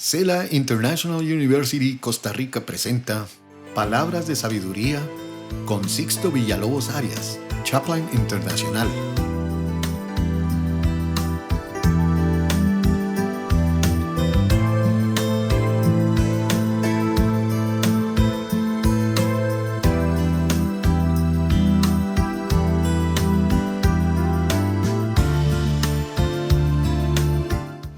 Sela International University Costa Rica presenta Palabras de Sabiduría con Sixto Villalobos Arias, Chaplain Internacional.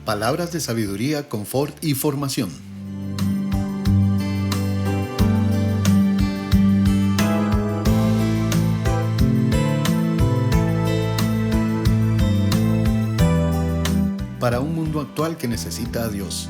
Palabras de sabiduría, confort y formación. Para un mundo actual que necesita a Dios.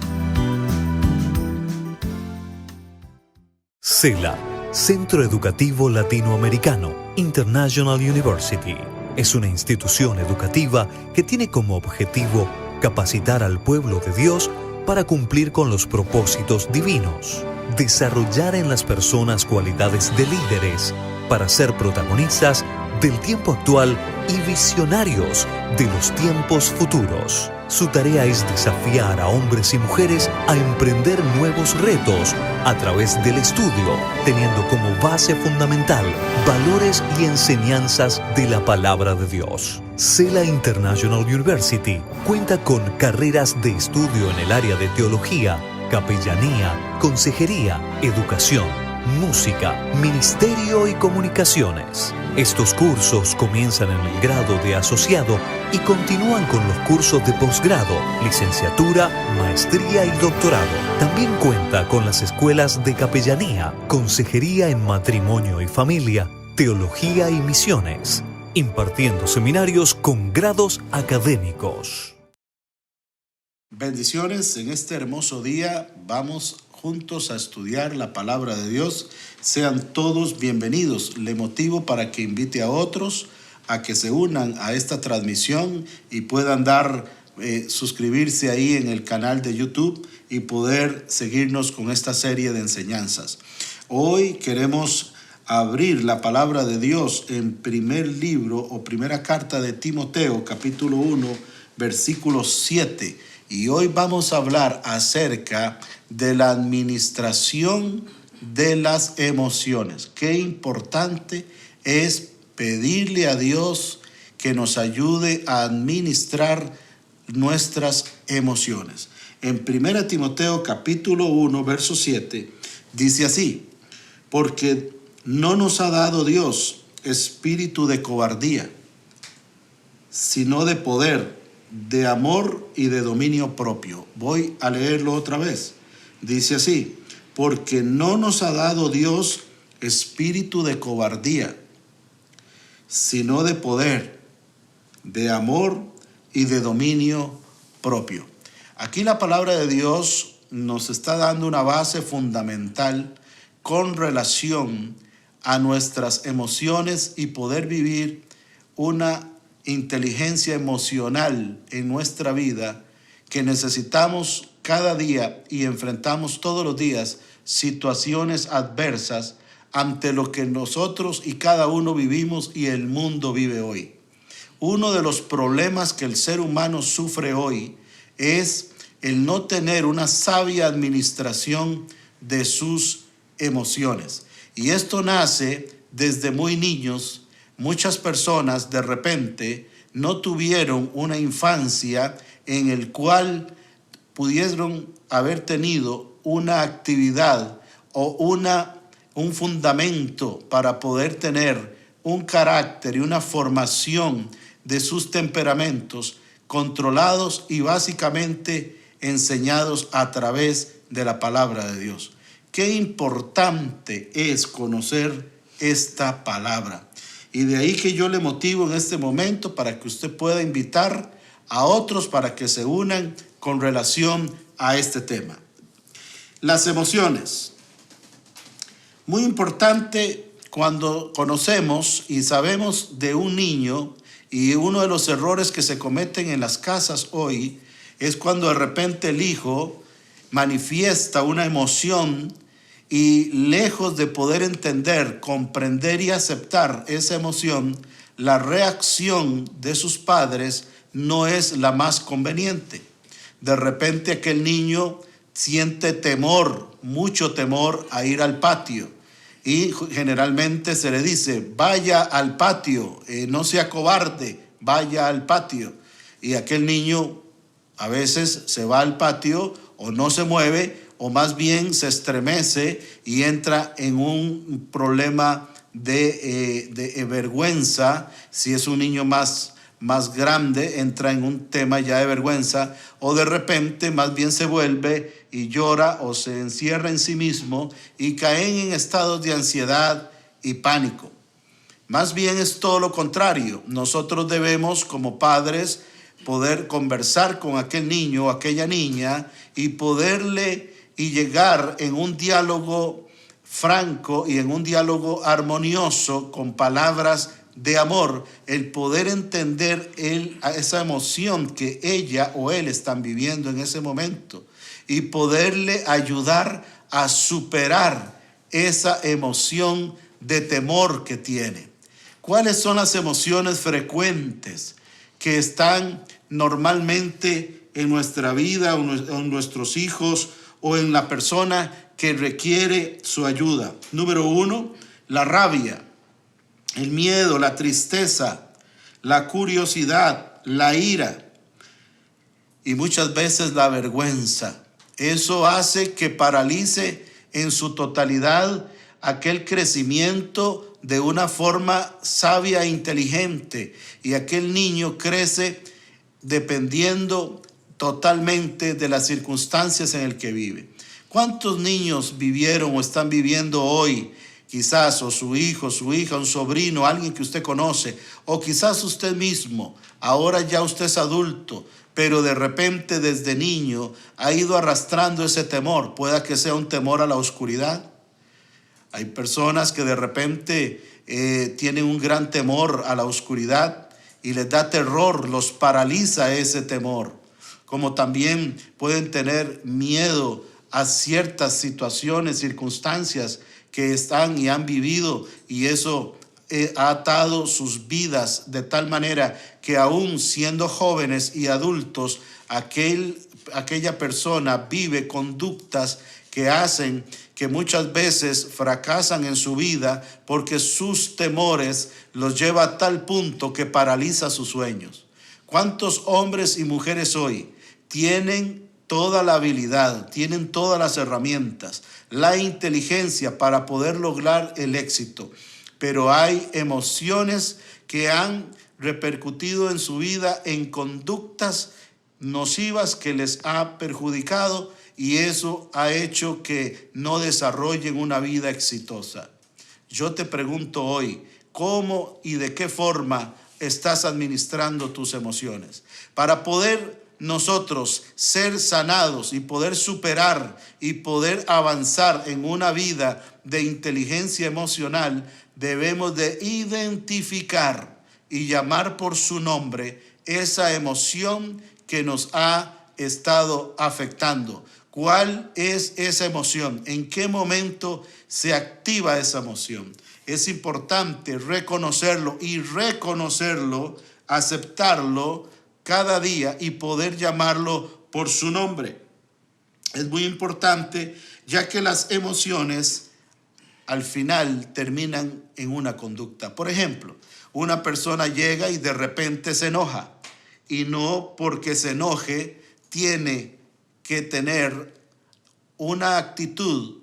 CELA, Centro Educativo Latinoamericano International University, es una institución educativa que tiene como objetivo capacitar al pueblo de Dios para cumplir con los propósitos divinos, desarrollar en las personas cualidades de líderes para ser protagonistas del tiempo actual y visionarios de los tiempos futuros. Su tarea es desafiar a hombres y mujeres a emprender nuevos retos a través del estudio, teniendo como base fundamental valores y enseñanzas de la palabra de Dios. CELA International University cuenta con carreras de estudio en el área de teología, capellanía, consejería, educación, música, ministerio y comunicaciones. Estos cursos comienzan en el grado de asociado y continúan con los cursos de posgrado, licenciatura, maestría y doctorado. También cuenta con las escuelas de capellanía, consejería en matrimonio y familia, teología y misiones, impartiendo seminarios con grados académicos. Bendiciones, en este hermoso día vamos juntos a estudiar la palabra de Dios. Sean todos bienvenidos. Le motivo para que invite a otros a que se unan a esta transmisión y puedan suscribirse ahí en el canal de YouTube y poder seguirnos con esta serie de enseñanzas. Hoy queremos abrir la palabra de Dios en primer libro o primera carta de Timoteo, capítulo 1, versículo 7. Y hoy vamos a hablar acerca de la administración de las emociones. Qué importante es pedirle a Dios que nos ayude a administrar nuestras emociones. En 1 Timoteo capítulo 1, verso 7, dice así: porque no nos ha dado Dios espíritu de cobardía, sino de poder, de amor y de dominio propio. Voy a leerlo otra vez. Dice así: porque no nos ha dado Dios espíritu de cobardía, sino de poder, de amor y de dominio propio. Aquí la palabra de Dios nos está dando una base fundamental con relación a nuestras emociones y poder vivir una inteligencia emocional en nuestra vida, que necesitamos cada día y enfrentamos todos los días situaciones adversas ante lo que nosotros y cada uno vivimos y el mundo vive hoy. Uno de los problemas que el ser humano sufre hoy es el no tener una sabia administración de sus emociones. Y esto nace desde muy niños. Muchas personas de repente no tuvieron una infancia en el cual pudieron haber tenido una actividad o un fundamento para poder tener un carácter y una formación de sus temperamentos controlados y básicamente enseñados a través de la palabra de Dios. Qué importante es conocer esta palabra. Y de ahí que yo le motivo en este momento para que usted pueda invitar a otros para que se unan con relación a este tema. Las emociones. Muy importante cuando conocemos y sabemos de un niño, y uno de los errores que se cometen en las casas hoy es cuando de repente el hijo manifiesta una emoción y lejos de poder entender, comprender y aceptar esa emoción, la reacción de sus padres no es la más conveniente. De repente aquel niño siente temor, mucho temor a ir al patio. Y generalmente se le dice, vaya al patio, no sea cobarde, vaya al patio. Y aquel niño a veces se va al patio o no se mueve, o más bien se estremece y entra en un problema de vergüenza. Si es un niño más grande, entra en un tema ya de vergüenza, o de repente más bien se vuelve y llora o se encierra en sí mismo y caen en estados de ansiedad y pánico. Más bien es todo lo contrario. Nosotros debemos, como padres, poder conversar con aquel niño o aquella niña y poderle y llegar en un diálogo franco y en un diálogo armonioso con palabras de amor, el poder entender esa emoción que ella o él están viviendo en ese momento y poderle ayudar a superar esa emoción de temor que tiene. ¿Cuáles son las emociones frecuentes que están normalmente en nuestra vida o en nuestros hijos o en la persona que requiere su ayuda? Número 1, la rabia, el miedo, la tristeza, la curiosidad, la ira y muchas veces la vergüenza. Eso hace que paralice en su totalidad aquel crecimiento de una forma sabia e inteligente, y aquel niño crece dependiendo totalmente de las circunstancias en el que vive. ¿Cuántos niños vivieron o están viviendo hoy? Quizás o su hijo, su hija, un sobrino, alguien que usted conoce, o quizás usted mismo, ahora ya usted es adulto, pero de repente desde niño ha ido arrastrando ese temor. Pueda que sea un temor a la oscuridad. Hay personas que de repente tienen un gran temor a la oscuridad y les da terror, los paraliza ese temor. Como también pueden tener miedo a ciertas situaciones, circunstancias que están y han vivido, y eso ha atado sus vidas de tal manera que aún siendo jóvenes y adultos, aquella persona vive conductas que hacen que muchas veces fracasan en su vida porque sus temores los lleva a tal punto que paraliza sus sueños. ¿Cuántos hombres y mujeres hoy tienen toda la habilidad, tienen todas las herramientas, la inteligencia para poder lograr el éxito, pero hay emociones que han repercutido en su vida en conductas nocivas que les ha perjudicado, y eso ha hecho que no desarrollen una vida exitosa? Yo te pregunto hoy, ¿cómo y de qué forma estás administrando tus emociones? Para poder nosotros ser sanados y poder superar y poder avanzar en una vida de inteligencia emocional, debemos de identificar y llamar por su nombre esa emoción que nos ha estado afectando. ¿Cuál es esa emoción? ¿En qué momento se activa esa emoción? Es importante reconocerlo aceptarlo cada día y poder llamarlo por su nombre. Es muy importante, ya que las emociones al final terminan en una conducta. Por ejemplo, una persona llega y de repente se enoja, y no porque se enoje tiene que tener una actitud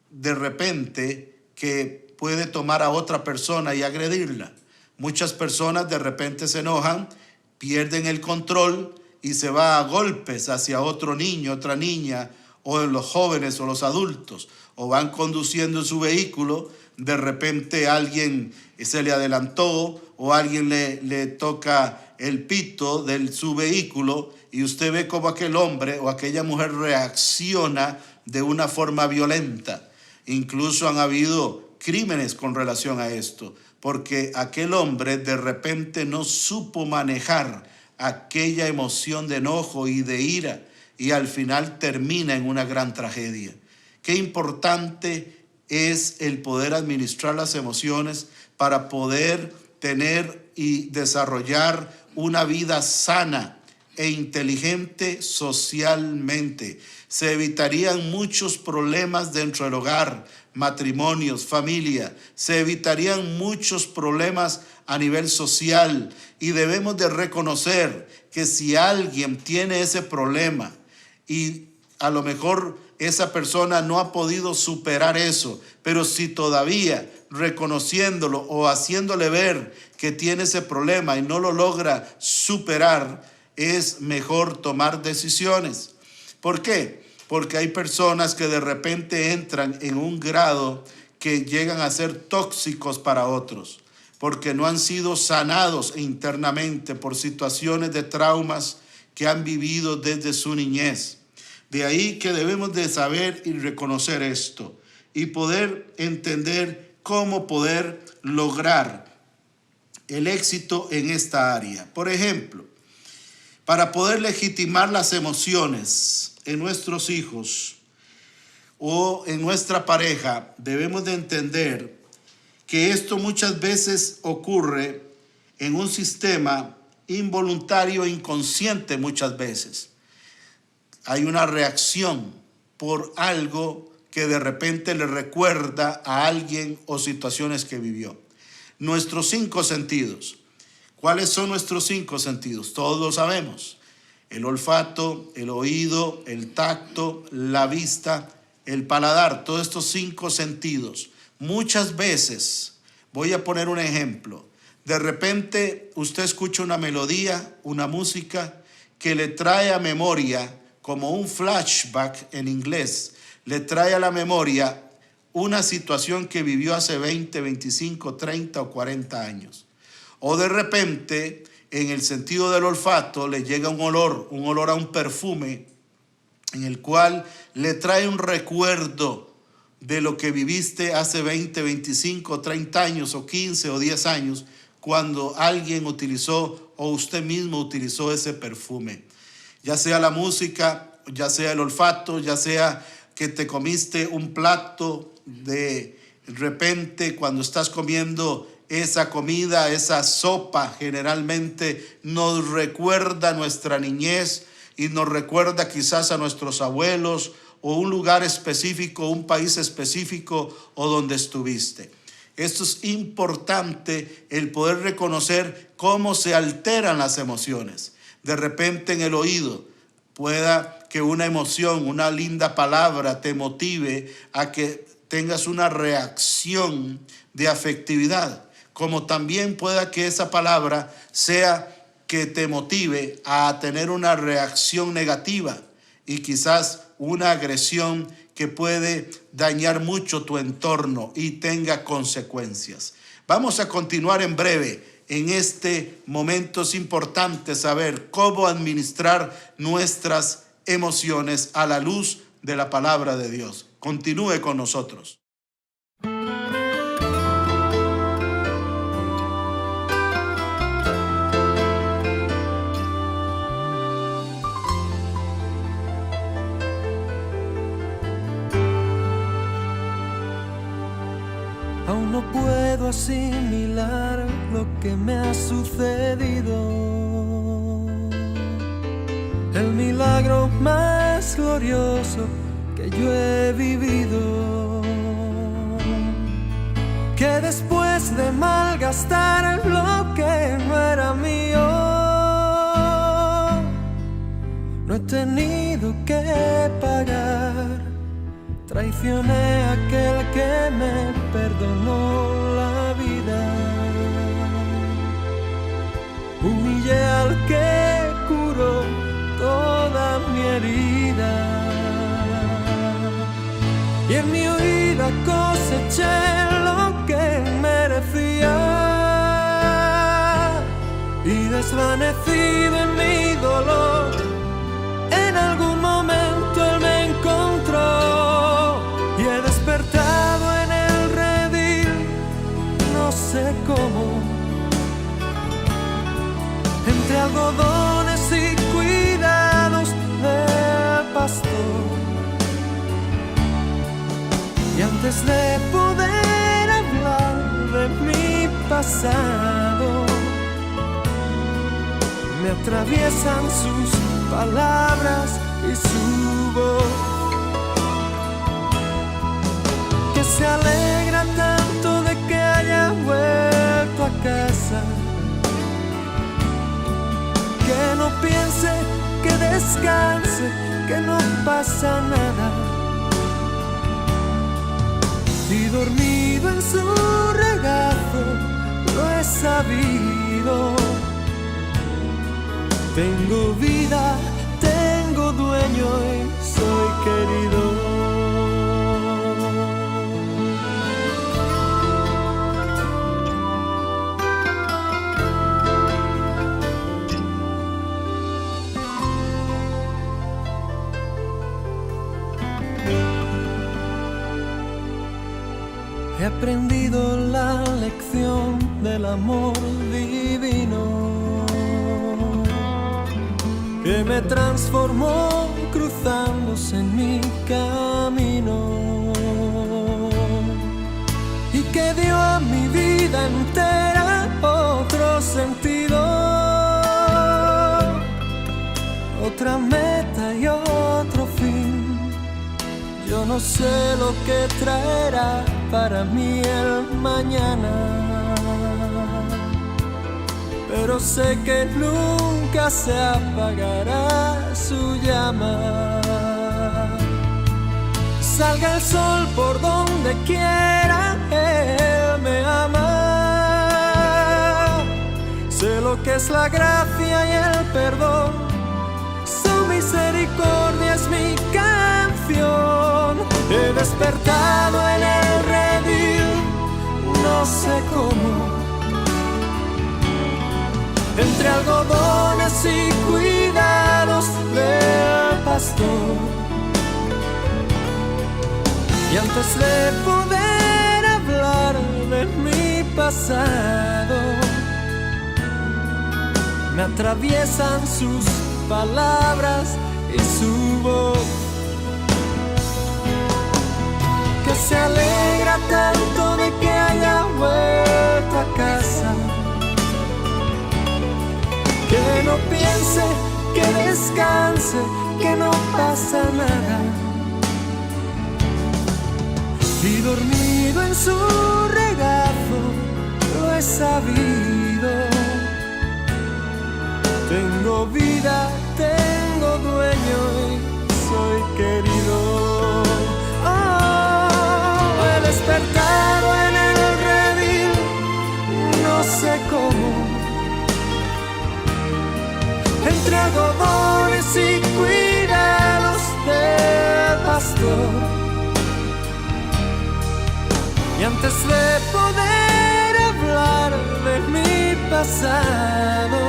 de repente que puede tomar a otra persona y agredirla. Muchas personas de repente se enojan, pierden el control y se va a golpes hacia otro niño, otra niña, o los jóvenes o los adultos, o van conduciendo en su vehículo, de repente alguien se le adelantó o alguien le toca el pito de su vehículo, y usted ve cómo aquel hombre o aquella mujer reacciona de una forma violenta. Incluso han habido crímenes con relación a esto, porque aquel hombre de repente no supo manejar aquella emoción de enojo y de ira, y al final termina en una gran tragedia. Qué importante es el poder administrar las emociones para poder tener y desarrollar una vida sana, e inteligente socialmente. Se evitarían muchos problemas dentro del hogar, matrimonios, familia. Se evitarían muchos problemas a nivel social. Y debemos de reconocer que si alguien tiene ese problema y a lo mejor esa persona no ha podido superar eso, pero si todavía reconociéndolo o haciéndole ver que tiene ese problema y no lo logra superar, es mejor tomar decisiones. ¿Por qué? Porque hay personas que de repente entran en un grado que llegan a ser tóxicos para otros, porque no han sido sanados internamente por situaciones de traumas que han vivido desde su niñez. De ahí que debemos de saber y reconocer esto y poder entender cómo poder lograr el éxito en esta área. Por ejemplo, para poder legitimar las emociones en nuestros hijos o en nuestra pareja, debemos de entender que esto muchas veces ocurre en un sistema involuntario e inconsciente muchas veces. Hay una reacción por algo que de repente le recuerda a alguien o situaciones que vivió. Nuestros 5 sentidos. ¿Cuáles son nuestros 5 sentidos? Todos lo sabemos. El olfato, el oído, el tacto, la vista, el paladar. Todos estos 5 sentidos. Muchas veces, voy a poner un ejemplo. De repente usted escucha una melodía, una música que le trae a memoria, como un flashback en inglés, le trae a la memoria una situación que vivió hace 20, 25, 30 o 40 años. O de repente, en el sentido del olfato, le llega un olor a un perfume, en el cual le trae un recuerdo de lo que viviste hace 20, 25, 30 años o 15 o 10 años, cuando alguien utilizó o usted mismo utilizó ese perfume. Ya sea la música, ya sea el olfato, ya sea que te comiste un plato de repente cuando estás comiendo esa comida, esa sopa, generalmente nos recuerda nuestra niñez y nos recuerda quizás a nuestros abuelos o un lugar específico, un país específico o donde estuviste. Esto es importante, el poder reconocer cómo se alteran las emociones. De repente en el oído pueda que una emoción, una linda palabra te motive a que tengas una reacción de afectividad, como también pueda que esa palabra sea que te motive a tener una reacción negativa y quizás una agresión que puede dañar mucho tu entorno y tenga consecuencias. Vamos a continuar en breve. En este momento es importante saber cómo administrar nuestras emociones a la luz de la palabra de Dios. Continúe con nosotros. Aún no puedo asimilar lo que me ha sucedido. El milagro más glorioso que yo he vivido. Que después de malgastar lo que no era mío, no he tenido que pagar. Traicioné a aquel que me perdonó la vida. Humillé al que curó toda mi herida. Y en mi huida coseché lo que merecía. Y desvanecido en mi dolor, en algún momento Él me encontró. Y he despertado en el redil, no sé cómo, entre algodones y cuidados del pastor. Y antes de poder hablar de mi pasado, me atraviesan sus palabras y su voz, que se alegra tanto de que haya vuelto a casa, que no piense, que descanse, que no pasa nada, y dormido en su regazo lo he sabido. Tengo vida, tengo dueño y soy querido. He aprendido la lección del amor divino, que me transformó cruzándose en mi camino, y que dio a mi vida entera otro sentido, otra meta y otro fin. Yo no sé lo que traerá para mí el mañana, pero sé que nunca se apagará su llama. Salga el sol por donde quiera, Él me ama. Sé lo que es la gracia y el perdón, su misericordia es mi canción. He despertado en el redil, no sé cómo, entre algodones y cuidados del pastor. Y antes de poder hablar de mi pasado, me atraviesan sus palabras y su voz, que se alegra tanto de que haya vuelto a casa, que no piense, que descanse, que no pasa nada, y dormido en su regazo lo he sabido. Tengo vida, tengo dueño y soy querido. Oh, he despertado en el redil, no sé cómo, entre algodones y cuidados del pastor. Y antes de poder hablar de mi pasado,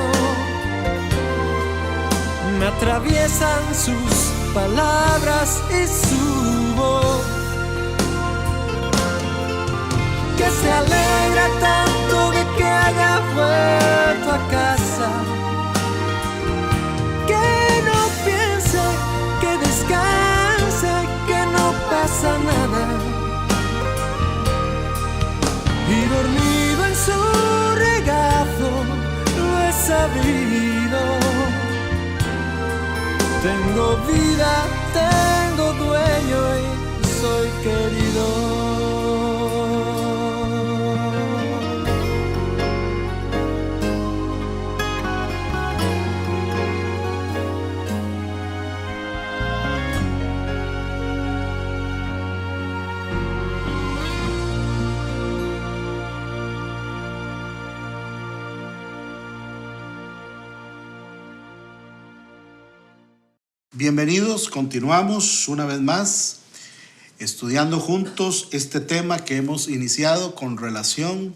me atraviesan sus palabras y su voz, que se alegra tanto de que haya vuelto a casa, que no piense, que descanse, que no pasa nada, y dormido en su regazo lo he sabido. Tengo vida, tengo dueño y soy querido. Bienvenidos, continuamos una vez más estudiando juntos este tema que hemos iniciado con relación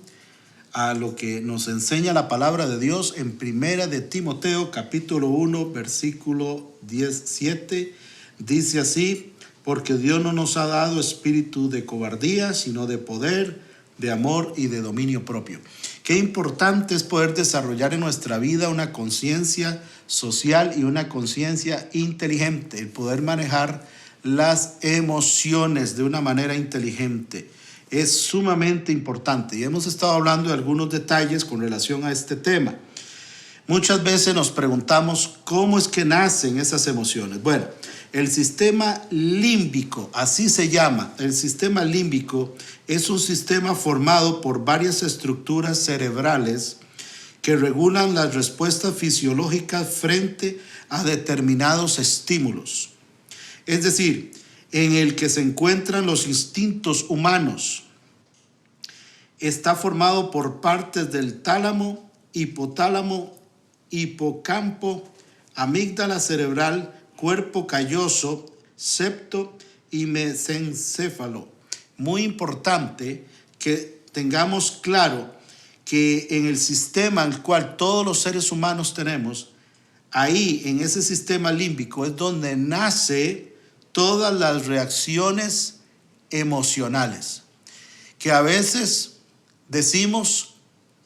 a lo que nos enseña la palabra de Dios en Primera de Timoteo capítulo 1 versículo 17. Dice así: porque Dios no nos ha dado espíritu de cobardía, sino de poder, de amor y de dominio propio. Qué importante es poder desarrollar en nuestra vida una conciencia social y una conciencia inteligente, el poder manejar las emociones de una manera inteligente. Es sumamente importante y hemos estado hablando de algunos detalles con relación a este tema. Muchas veces nos preguntamos cómo es que nacen esas emociones. Bueno, el sistema límbico, así se llama. El sistema límbico es un sistema formado por varias estructuras cerebrales que regulan las respuestas fisiológicas frente a determinados estímulos. Es decir, en el que se encuentran los instintos humanos. Está formado por partes del tálamo, hipotálamo, hipocampo, amígdala cerebral, cuerpo calloso, septo y mesencéfalo. Muy importante que tengamos claro que en el sistema al cual todos los seres humanos tenemos, ahí en ese sistema límbico es donde nace todas las reacciones emocionales, que a veces decimos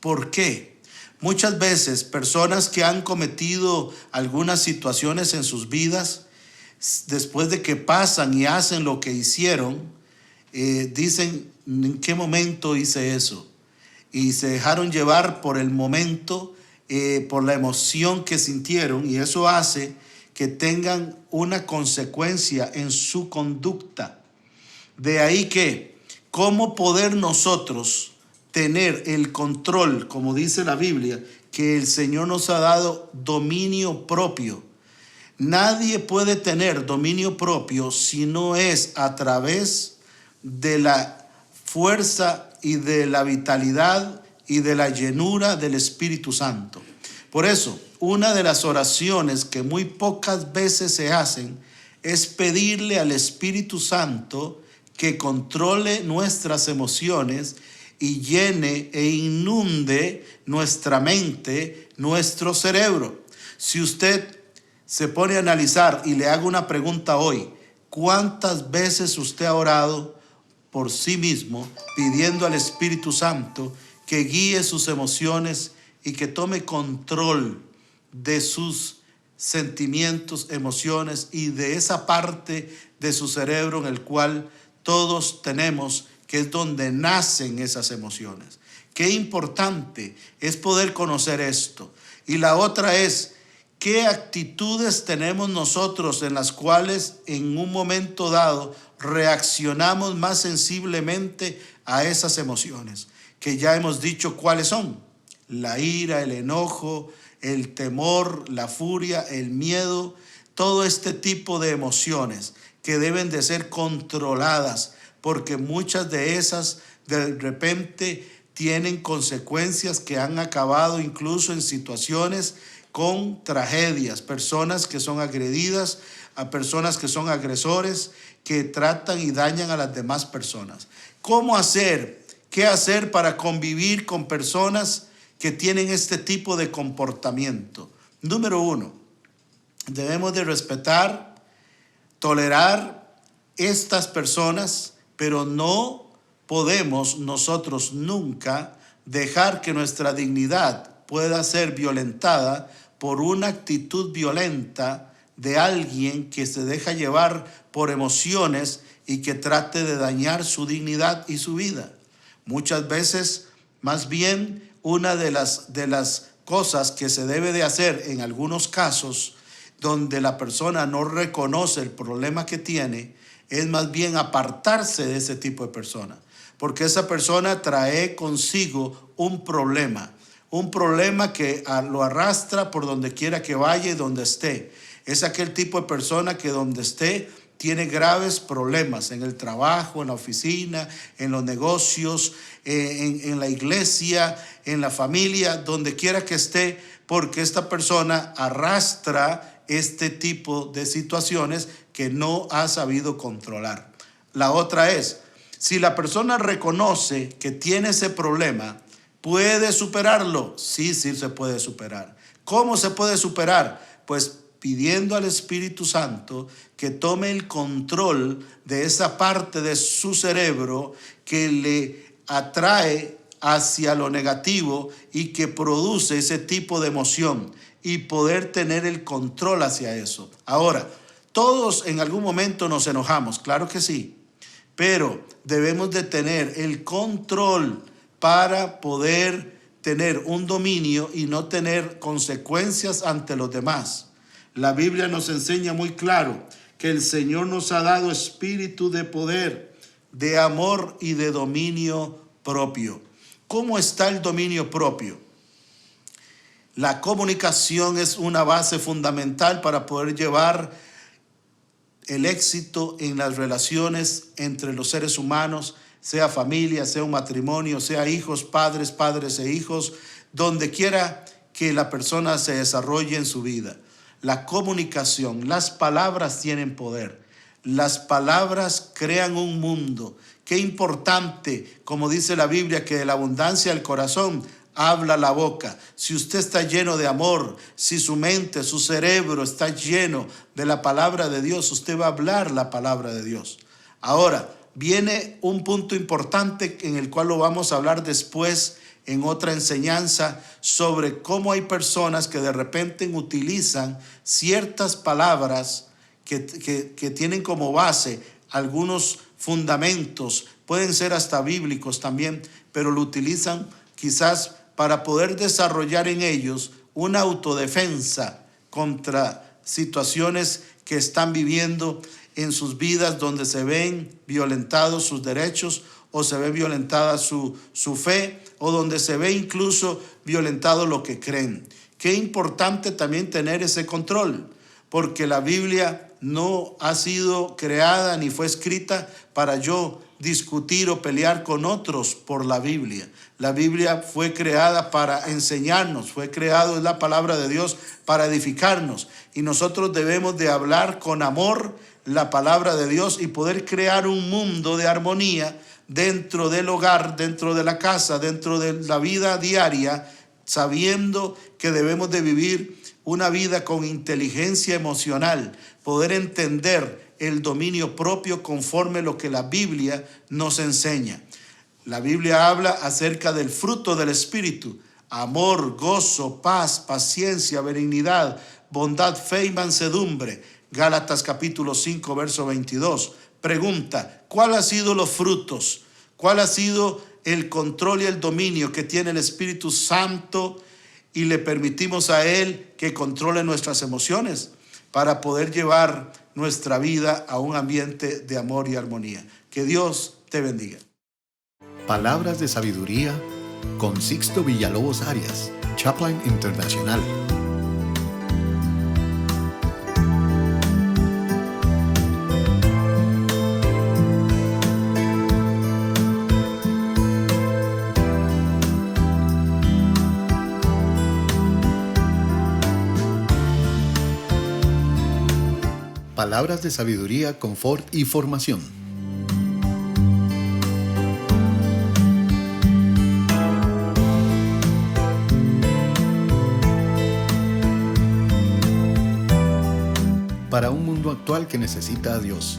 ¿por qué? Muchas veces personas que han cometido algunas situaciones en sus vidas, después de que pasan y hacen lo que hicieron, dicen ¿en qué momento hice eso? Y se dejaron llevar por el momento, por la emoción que sintieron, y eso hace que tengan una consecuencia en su conducta. De ahí que, ¿cómo poder nosotros tener el control, como dice la Biblia, que el Señor nos ha dado dominio propio? Nadie puede tener dominio propio si no es a través de la fuerza y de la vitalidad y de la llenura del Espíritu Santo. Por eso, una de las oraciones que muy pocas veces se hacen es pedirle al Espíritu Santo que controle nuestras emociones y llene e inunde nuestra mente, nuestro cerebro. Si usted se pone a analizar y le hago una pregunta hoy, ¿cuántas veces usted ha orado por sí mismo pidiendo al Espíritu Santo que guíe sus emociones y que tome control de sus sentimientos, emociones y de esa parte de su cerebro en el cual todos tenemos, que es donde nacen esas emociones? Qué importante es poder conocer esto. Y la otra es, ¿qué actitudes tenemos nosotros en las cuales en un momento dado reaccionamos más sensiblemente a esas emociones? Que ya hemos dicho cuáles son: la ira, el enojo, el temor, la furia, el miedo, todo este tipo de emociones que deben de ser controladas, porque muchas de esas de repente tienen consecuencias que han acabado incluso en situaciones con tragedias, personas que son agredidas, a personas que son agresores, que tratan y dañan a las demás personas. ¿Cómo hacer? ¿Qué hacer para convivir con personas que tienen este tipo de comportamiento? Número 1, debemos de respetar, tolerar estas personas, pero no podemos nosotros nunca dejar que nuestra dignidad pueda ser violentada por una actitud violenta de alguien que se deja llevar por emociones y que trate de dañar su dignidad y su vida. Muchas veces, más bien, una de las cosas que se debe de hacer en algunos casos donde la persona no reconoce el problema que tiene, es más bien apartarse de ese tipo de persona, porque esa persona trae consigo un problema que lo arrastra por donde quiera que vaya y donde esté. Es aquel tipo de persona que donde esté tiene graves problemas en el trabajo, en la oficina, en los negocios, en la iglesia, en la familia, donde quiera que esté, porque esta persona arrastra este tipo de situaciones que no ha sabido controlar. La otra es, si la persona reconoce que tiene ese problema, ¿puede superarlo? Sí, se puede superar. ¿Cómo se puede superar? Pues pidiendo al Espíritu Santo que tome el control de esa parte de su cerebro que le atrae hacia lo negativo y que produce ese tipo de emoción, y poder tener el control hacia eso. Ahora, todos en algún momento nos enojamos, claro que sí, pero debemos de tener el control para poder tener un dominio y no tener consecuencias ante los demás. La Biblia nos enseña muy claro que el Señor nos ha dado espíritu de poder, de amor y de dominio propio. ¿Cómo está el dominio propio? La comunicación es una base fundamental para poder llevar el éxito en las relaciones entre los seres humanos, sea familia, sea un matrimonio, sea hijos, padres e hijos, donde quiera que la persona se desarrolle en su vida. La comunicación, las palabras tienen poder. Las palabras crean un mundo. Qué importante, como dice la Biblia, que de la abundancia del corazón habla la boca. Si usted está lleno de amor, si su mente, su cerebro está lleno de la palabra de Dios, usted va a hablar la palabra de Dios. Ahora, viene un punto importante en el cual lo vamos a hablar después en otra enseñanza sobre cómo hay personas que de repente utilizan ciertas palabras que tienen como base algunos fundamentos, pueden ser hasta bíblicos también, pero lo utilizan quizás para poder desarrollar en ellos una autodefensa contra situaciones que están viviendo en sus vidas, donde se ven violentados sus derechos o se ve violentada su fe, o donde se ve incluso violentado lo que creen. Qué importante también tener ese control, porque la Biblia no ha sido creada ni fue escrita para yo discutir o pelear con otros por la Biblia. La Biblia fue creada para enseñarnos, fue creado, es la palabra de Dios, para edificarnos. Y nosotros debemos de hablar con amor la palabra de Dios y poder crear un mundo de armonía dentro del hogar, dentro de la casa, dentro de la vida diaria, sabiendo que debemos de vivir una vida con inteligencia emocional, poder entender el dominio propio conforme lo que la Biblia nos enseña. La Biblia habla acerca del fruto del Espíritu: amor, gozo, paz, paciencia, benignidad, bondad, fe y mansedumbre. Gálatas capítulo 5, verso 22. Pregunta: ¿cuál ha sido los frutos? ¿Cuál ha sido el control y el dominio que tiene el Espíritu Santo y le permitimos a Él que controle nuestras emociones para poder llevar nuestra vida a un ambiente de amor y armonía? Que Dios te bendiga. Palabras de sabiduría con Sixto Villalobos Arias, Chaplain Internacional. Palabras de sabiduría, confort y formación. Para un mundo actual que necesita a Dios.